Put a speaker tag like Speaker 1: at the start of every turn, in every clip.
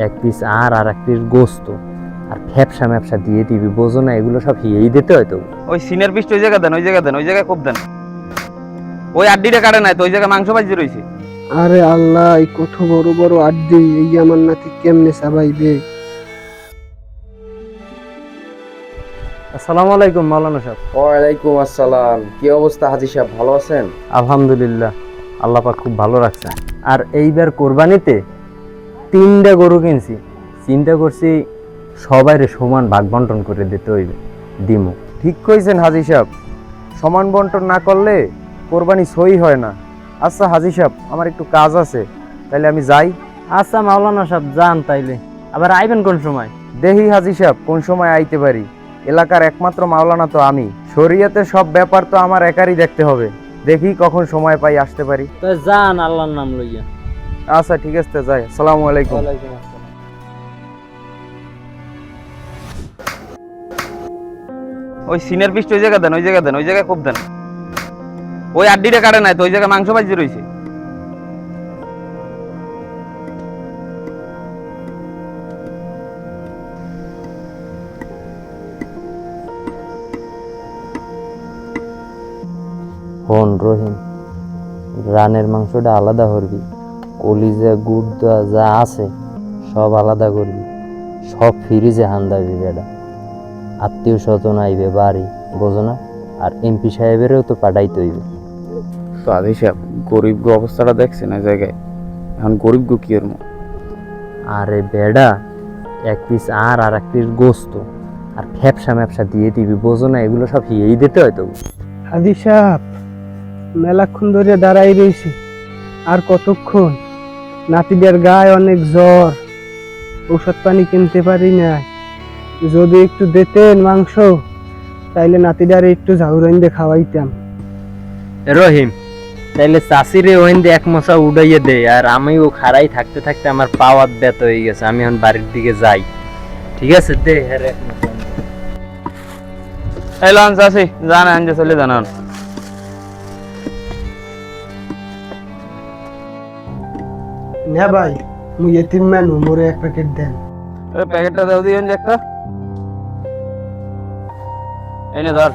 Speaker 1: এক পিস আর এক পিস গোস্ত আর ফ্যাপসা ম্যাপসা দিয়ে দিবি, বোঝো না? এগুলো সব হিয়েই দিতে হয় তো।
Speaker 2: ওই সিনের পিসটা ওই জায়গায় দেন, ওই জায়গায় দেন, ওই জায়গায় খুব দেন। ওই আড্ডিটা কাটে নাই তো, ওই জায়গায় মাংস ভাজি রয়েছে।
Speaker 3: আরে আল্লাহ, এই কত বড় বড় আড্ডি, এই আমার নাতি কেমনে চাবাইবে?
Speaker 1: আসসালামু আলাইকুম মাওলানা সাহেব।
Speaker 4: ওয়ালাইকুম আসসালাম। কি অবস্থা হাজী সাহেব, ভালো আছেন?
Speaker 1: আলহামদুলিল্লাহ, আল্লাহ পাক খুব ভালো রাখছেন। আর এইবার কোরবানিতে 3টা গরু কিনছি, চিন্তা করছি সবাইরে সমান ভাগ বন্টন করে দিতে হইবে, দিমু।
Speaker 4: ঠিক কইছেন হাজী সাহেব, সমান বন্টন না করলে কোরবানি সই হয় না। আচ্ছা হাজী সাহেব, আমার একটু কাজ আছে, তাইলে আমি যাই।
Speaker 1: আচ্ছা মাওলানা সাহেব, যান তাইলে। আবার আইবেন কোন সময়?
Speaker 4: দেখি হাজী সাহেব কোন সময় আইতে পারি। এলাকার একমাত্র মাওলানা তো আমি, শরীয়তের সব ব্যাপার তো আমার একারই দেখতে হবে। দেখি কখন সময় পাই আসতে পারি।
Speaker 1: তো যান আল্লাহর নাম লইয়া।
Speaker 4: আচ্ছা ঠিক আছে, যাই। আসসালামু আলাইকুম।
Speaker 2: ওই সিনের পিসটা ওই জায়গায় দেন, ওই জায়গায় দেন, ওই জায়গায় খুব দেন। ওই আড্ডিটা কাটে নাই তো, ওই জায়গায় মাংস ভাজি রয়েছে।
Speaker 1: হন রহিম, রানের মাংসটা আলাদা করবি, কলিজা গুড় যা আছে সব আলাদা করবি, সব ফ্রিজে হান্দাবি বেটা। আত্মীয় স্বজন আইবে বাড়ি, বোঝো না? আর এমপি সাহেবেরও তো পাঠাইতে হইবে।
Speaker 2: তো হাজী সাহেব, গরিব অবস্থাটা দেখছেন এই জায়গায়, এখন গরিব কি এর
Speaker 1: আরে বেডা, এক পিস আর এক পিস গোস্ত আর ফ্যাপসা ম্যাপসা দিয়ে দিবি, বোঝো না? এগুলো সব হিয়েই দিতে হয় তো।
Speaker 3: হাজি সাহেব, মেলাক্ষণ ধরে দাঁড়াই রয়েছি, আর কতক্ষণ? নাতিদের গায়ে অনেক জ্বর, ঔষধ পানি কিনতে পারি না। যদি একটু দিতেন মাংস, তাইলে নাতিদার একটু ঝাউরাইন দিয়ে খাওয়াইতাম।
Speaker 1: রহিম, তাইলে চাষিরে ওইন দিয়ে এক মশা উড়াইয়ে দে, আর আমিও খাড়াই থাকতে থাকতে আমার পাওয়ার ব্যথা হয়ে গেছে, আমি এখন বাড়ির দিকে যাই। ঠিক আছে, দে হ্যাঁ এক মশা।
Speaker 2: এই লঞ্চ আসি, জান আনজে চলে জানান।
Speaker 3: না ভাই, মুই এতিম মানু, মোরে এক প্যাকেট দেন।
Speaker 2: ওই প্যাকেটটা দাও দিয়েন যে একটা। এনে ধর।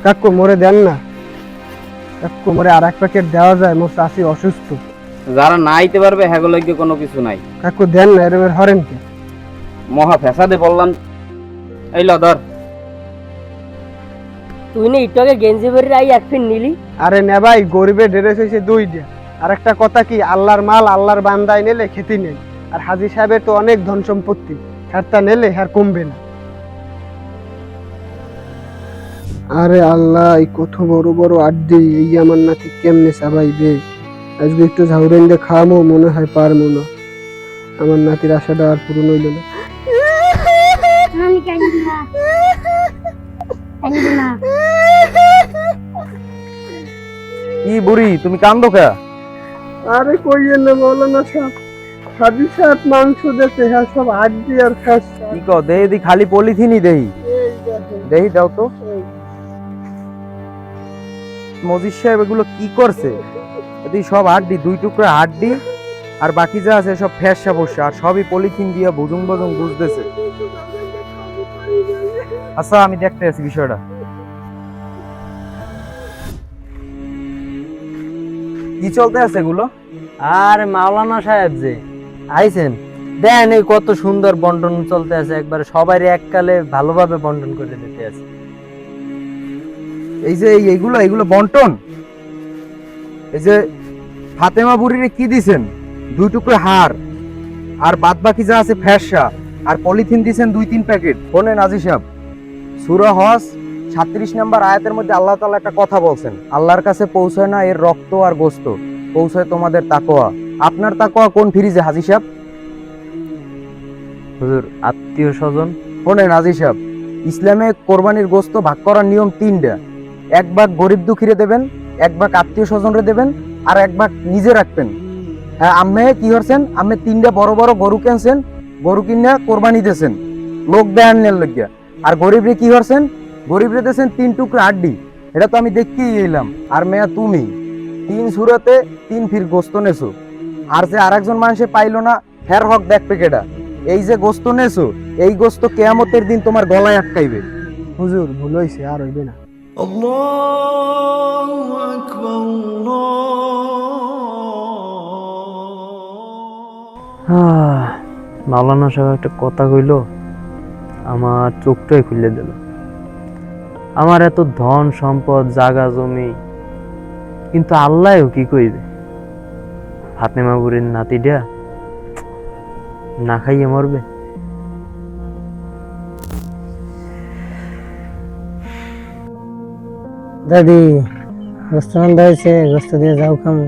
Speaker 3: কাকু মোরে দেন না, কাকু মোরে আর এক প্যাকেট দেওয়া যায়? মোর চাষি অসুস্থ।
Speaker 2: যারা না আইতে পারবে হ্যাগোলজ্ঞ কোনো কিছু নাই।
Speaker 3: কাকু দেন না, এরমের হরেন কে?
Speaker 2: মহা ফেসাদে বললাম। এই ল ধর।
Speaker 5: তুই না ইটকে গেঞ্জি ভরে আই এক ফিন নিলি।
Speaker 3: আরে না ভাই, গরিবের ড্রেস হয়েছে 2টা। আর একটা কথা কি, আল্লাহর মাল আল্লাহর বান্দায় নিলে খেতে নেই। আর হাজী সাহেবের তো অনেক ধন সম্পত্তি, হারটা নিলে হার কমবে না। আরে আল্লাহ, এই কত বড় বড় আড্ডি, এই আমার নাতি কেমনে চাবাইবে? আজকে একটু ঝাউরেন দিয়ে খাওয়ামো, মনে হয় পারবো না। আমার নাতির আশাটা আর পূরণ হইল না।
Speaker 4: কি বুড়ি, তুমি কান্দো কে?
Speaker 3: আরে কইয়েন না মৌলানা সাহেব, হাজী সাহেব মাংস দিতে, হ্যাঁ সব আড্ডি আর খাস।
Speaker 4: কি কও? দেহি দি খালি পলিথিনই দেহি, দেহি দাও তো। মজিদ সাহেব এগুলো কি করছে? এদি সব হাড্ডি, 2 টুকরা হাড্ডি, আর বাকি যা আছে সব ফ্যাসা বসা, আর সবই পলিথিন দিয়ে বুজুং বুজুং বুঝতেছে। আচ্ছা আমি দেখতে আছি বিষয়টা। কি চলতে আছে এগুলো?
Speaker 1: আর মাওলানা সাহেব যে আইছেন, দেন এই কত সুন্দর বন্টন চলতে আছে, একবারে সবাই এককালে ভালোভাবে বন্টন করে দিতে আছে।
Speaker 4: এই যে এইগুলো এইগুলো বন্টন, এই যে ফাতেমা বুড়িরে কি দিছেন? 2 টুকরা হাড়, আর বাদ বাকি যা আছে ফ্যাসা, আর পলিথিন দিছেন 2-3 প্যাকেট। শোনেন আজি সাহেব, সূরা হজ 36 নম্বর আয়াতের মধ্যে আল্লাহ তাআলা একটা কথা বলছেন, আল্লাহর কাছে পৌঁছায় না এর রক্ত আর গোশত, পৌঁছায় তোমাদের তাকওয়া। আপনার তাকওয়া কোন ফ্রিজে হাজী সাহেব?
Speaker 1: হুজুর, আত্মীয় স্বজন।
Speaker 4: শোনেন আজি সাহেব, ইসলামে কোরবানির গোশত ভাগ করার নিয়ম 3টা। 1 ভাগ গরিব দুঃখীরে দেবেন, 1 ভাগ আত্মীয় স্বজনরে দেবেন, আর 1 ভাগ নিজে রাখবেন। হ্যাঁ, আম্মে কি করছেন? আম্মে 3টা বড় বড় গরু কিনছেন, গরু কিনা কোরবানি দিয়েছেন লোক দেয়ানের লাগিয়া। আর গরিবরে কি করছেন? গরিবরে দিয়েছেন 3 টুকরা হাড্ডি। এটা তো আমি দেখতেই এলাম। আর মেয়া তুমি তিন সুরাতে 3 ফির গোস্ত নেছো, আর যে আরেকজন মানুষে পাইলো না হের হক দেখবে কেডা? এই যে গোস্ত নেছো, এই গোস্ত কিয়ামতের দিন তোমার গলায় আটকাইবে।
Speaker 3: হুজুর ভুল হইছে, আর হইবে না।
Speaker 1: মাওলানা সাহেব একটা কথা কইল, আমার চোখটাই খুলে দিল। আমার এত ধন সম্পদ জাগা জমি, কিন্তু আল্লাহও কি কইবে? ফাতেমা বুড়ির নাতিটা না খাইয়ে মরবে।
Speaker 5: দাদি গোস্ত রান্ধা হয়েছে, গোস্ত দিয়ে যাও খামু।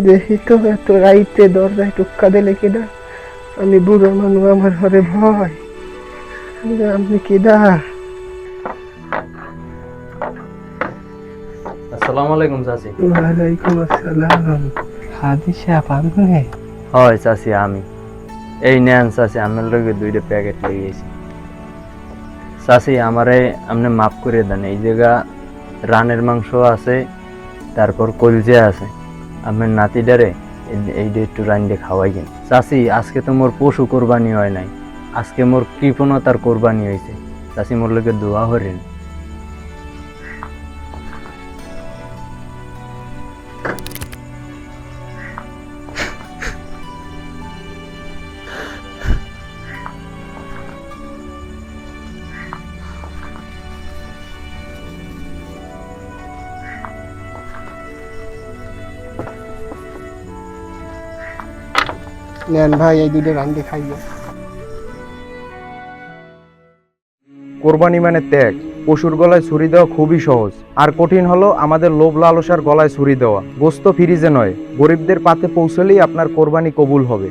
Speaker 3: দেখি তো এত রাইতে দরজায় টুক্কা দিলে কেডা? আমি বুড়ো মানুষ, আমার ঘরে ভয়। আপনি কেডা?
Speaker 1: আসসালামু আলাইকুম চাচি।
Speaker 3: ওয়ালাইকুম আসসালাম। হাজি সাহেব আপনি?
Speaker 1: হয় চাচি, আমি এই নেন চাচি, আমার লগে 2টা প্যাকেট লেগে গেছি। চাচি আমারে আপনি মাফ করে দেন। এই জায়গা রানের মাংস আছে, তারপর কলজে আছে। আমার নাতিটারে এইটা একটু রান্ডে খাওয়াই কিন। চাচি আজকে তো মোর পশু কোরবানি হয় নাই, আজকে মোর কৃপণতার কোরবানি হয়েছে। চাচি মোর লগে দোয়া করেন।
Speaker 3: নেন ভাই, এই দুটো রান্ধে খাইবে।
Speaker 4: কোরবানি মানে ত্যাগ। পশুর গলায় ছুরি দেওয়া খুবই সহজ, আর কঠিন হলো আমাদের লোভ লালসার গলায় ছুরি দেওয়া। গোস্ত ফ্রিজে নয়, গরিবদের পাতে পৌঁছলেই আপনার কোরবানি কবুল হবে।